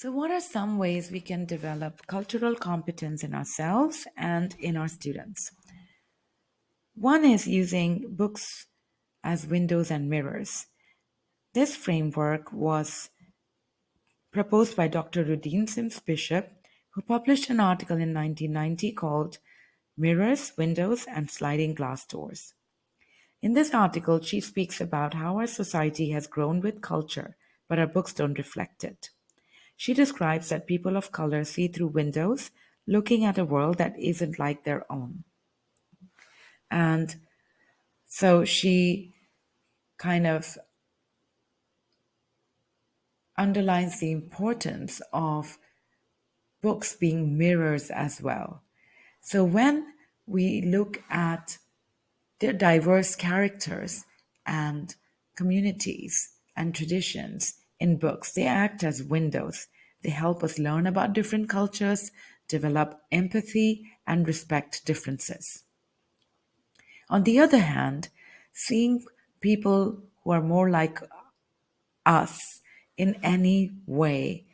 So, what are some ways we can develop cultural competence in ourselves and in our students? One is using books as windows and mirrors. This framework was proposed by Dr. Rudine Sims Bishop, who published an article in 1990 called Mirrors, Windows, and Sliding Glass Doors. In this article, she speaks about how our society has grown with culture, but our books don't reflect it. She describes that people of color see through windows, looking at a world that isn't like their own. And so she kind of underlines the importance of books being mirrors as well. So when we look at the diverse characters and communities and traditions in books, they act as windows. They help us learn about different cultures, develop empathy, and respect differences. On the other hand, seeing people who are more like us in any way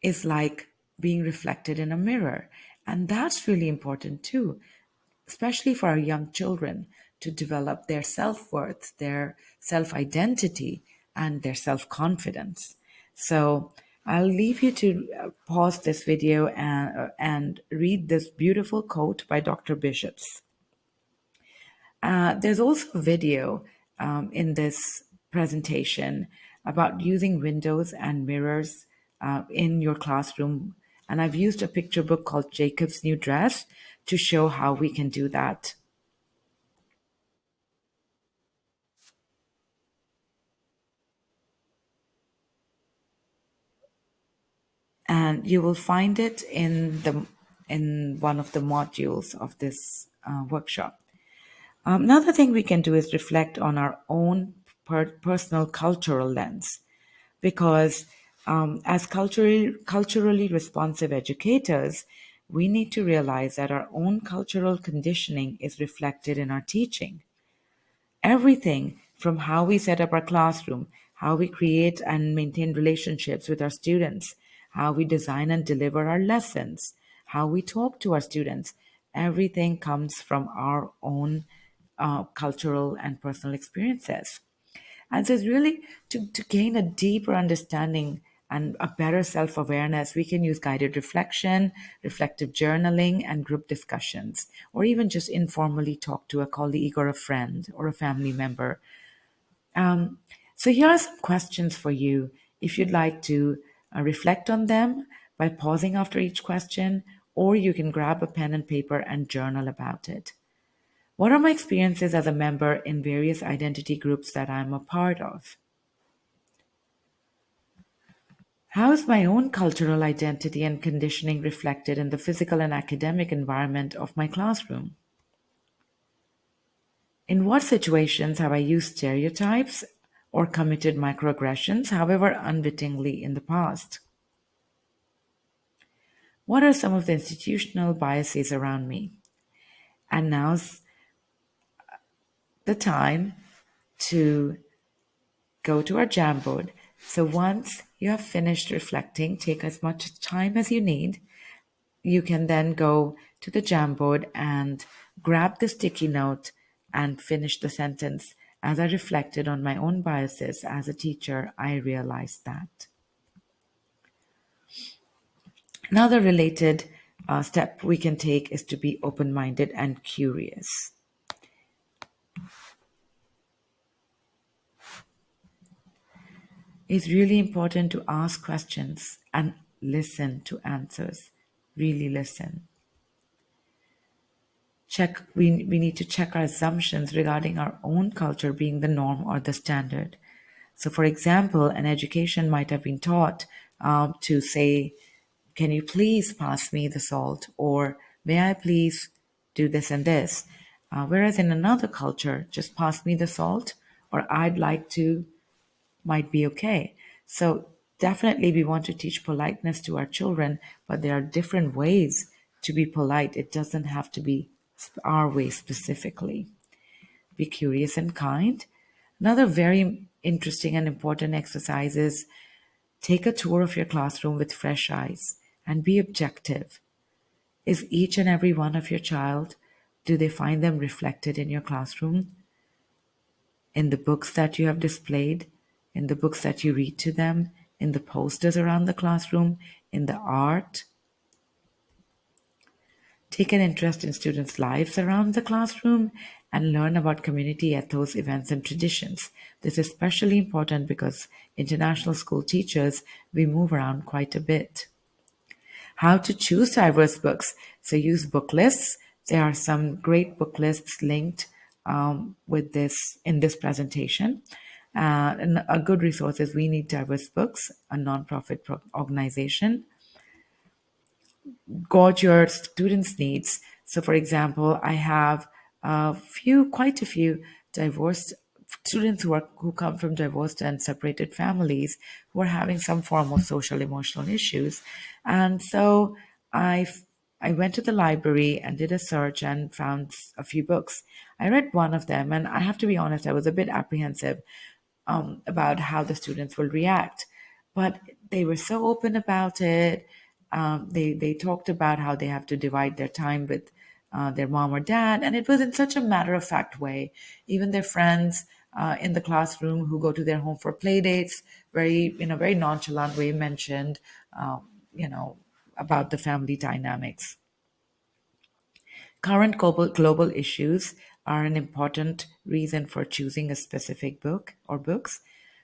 is like being reflected in a mirror. And that's really important too, especially for our young children to develop their self worth, their self identity, and their self confidence. So I'll leave you to pause this video and read this beautiful quote by Dr. Bishops. There's also a video in this presentation about using windows and mirrors in your classroom. And I've used a picture book called Jacob's New Dress to show how we can do that. And you will find it in one of the modules of this workshop. Another thing we can do is reflect on our own personal cultural lens, because as culturally responsive educators, we need to realize that our own cultural conditioning is reflected in our teaching. Everything from how we set up our classroom, how we create and maintain relationships with our students, how we design and deliver our lessons, how we talk to our students, everything comes from our own cultural and personal experiences. And so it's really to gain a deeper understanding and a better self awareness, we can use guided reflection, reflective journaling, and group discussions, or even just informally talk to a colleague or a friend or a family member. So here are some questions for you if you'd like to reflect on them by pausing after each question, or you can grab a pen and paper and journal about it. What are my experiences as a member in various identity groups that I'm a part of? How is my own cultural identity and conditioning reflected in the physical and academic environment of my classroom? In what situations have I used stereotypes or committed microaggressions, however unwittingly, in the past? What are some of the institutional biases around me? And now's the time to go to our Jamboard. So once you have finished reflecting, take as much time as you need. You can then go to the Jamboard and grab the sticky note and finish the sentence. As I reflected on my own biases as a teacher, I realized that. Another related step we can take is to be open minded and curious. It's really important to ask questions and listen to answers. Really listen. We need to check our assumptions regarding our own culture being the norm or the standard. So, for example, an education might have been taught to say, can you please pass me the salt? Or may I please do this and this? Whereas in another culture, just pass me the salt, or I'd like to, might be okay. So definitely we want to teach politeness to our children, but there are different ways to be polite. It doesn't have to be our way specifically. Be curious and kind. Another very interesting and important exercise is Take a tour of your classroom with fresh eyes and be objective. Is each and every one of your child, do they find them reflected in your classroom, in the books that you have displayed, in the books that you read to them, in the posters around the classroom, in the art? Take an interest in students' lives around the classroom and learn about community ethos, events, and traditions. This is especially important because international school teachers, we move around quite a bit. How to choose diverse books. So use book lists. There are some great book lists linked with this in this presentation. And a good resource is We Need Diverse Books, a nonprofit organization. Gauge your students' needs. So, for example, I have quite a few divorced students who come from divorced and separated families who are having some form of social emotional issues, and so I I went to the library and did a search and found a few books. I read one of them, and I have to be honest, I was a bit apprehensive about how the students will react. But they were so open about it. They talked about how they have to divide their time with their mom or dad, and it was in such a matter of fact way. Even their friends in the classroom who go to their home for play dates, very in a very nonchalant way, mentioned, you know, about the family dynamics. Current global issues are an important reason for choosing a specific book or books.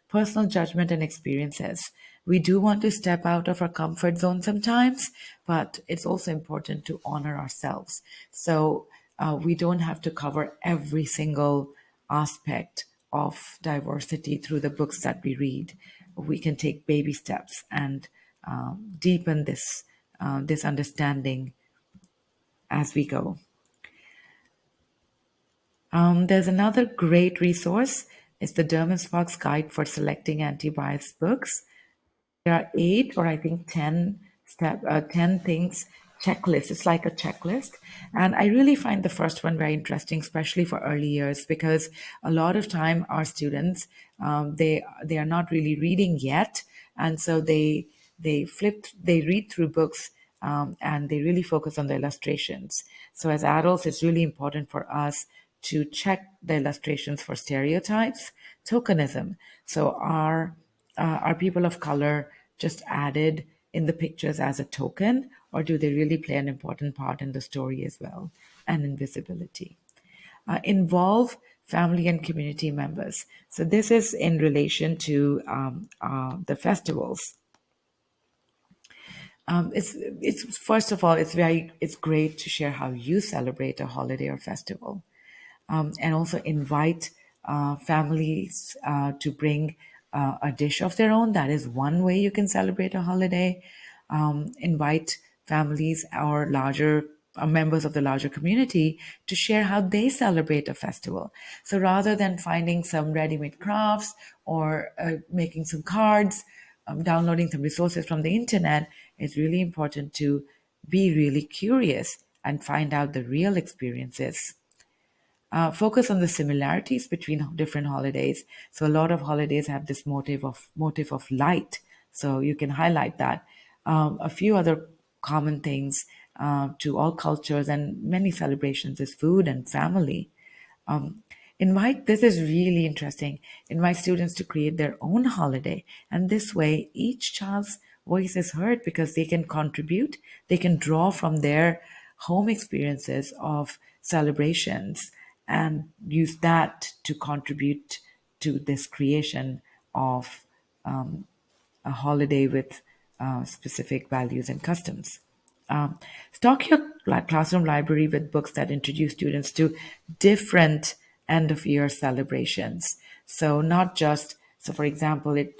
Personal judgment and experiences. We do want to step out of our comfort zone sometimes, but it's also important to honor ourselves. So we don't have to cover every single aspect of diversity through the books that we read. We can take baby steps and deepen this understanding as we go. There's another great resource. It's the Dermanspark's Guide for Selecting Anti-Bias Books. There are 8 or I think 10 things checklist. It's like a checklist. And I really find the first one very interesting, especially for early years, because a lot of time our students, they are not really reading yet. And so they read through books and they really focus on the illustrations. So as adults, it's really important for us to check the illustrations for stereotypes, tokenism. So are people of color just added in the pictures as a token, or do they really play an important part in the story as well? And invisibility. Involve family and community members. So this is in relation to the festivals. It's first of all, it's great to share how you celebrate a holiday or festival, and also invite families to bring a dish of their own. That is one way you can celebrate a holiday. Invite families or larger members of the larger community to share how they celebrate a festival. So rather than finding some ready-made crafts or making some cards, downloading some resources from the internet, it's really important to be really curious and find out the real experiences. Focus on the similarities between different holidays. So a lot of holidays have this motive of light. So you can highlight that. A few other common things to all cultures and many celebrations is food and family. Invite, this is really interesting, invite students to create their own holiday. And this way, each child's voice is heard because they can contribute, they can draw from their home experiences of celebrations and use that to contribute to this creation of a holiday with specific values and customs. Stock your classroom library with books that introduce students to different end of year celebrations. So not just so for example, it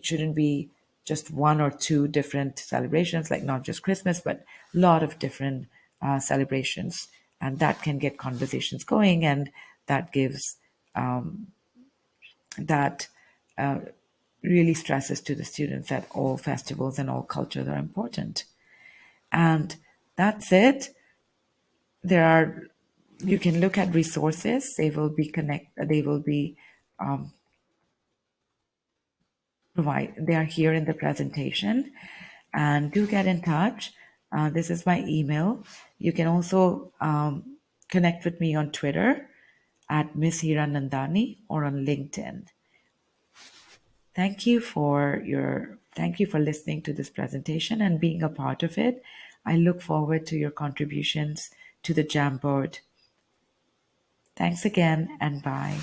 shouldn't be just one or two different celebrations, like not just Christmas, but a lot of different celebrations, and that can get conversations going, and that gives that really stresses to the students that all festivals and all cultures are important. And that's it. There are You can look at resources. They will be provide. They are here in the presentation, and do get in touch. This is my email. You can also connect with me on Twitter at Miss Hira Nandani or on LinkedIn. Thank you for listening to this presentation and being a part of it. I look forward to your contributions to the Jamboard. Thanks again and bye.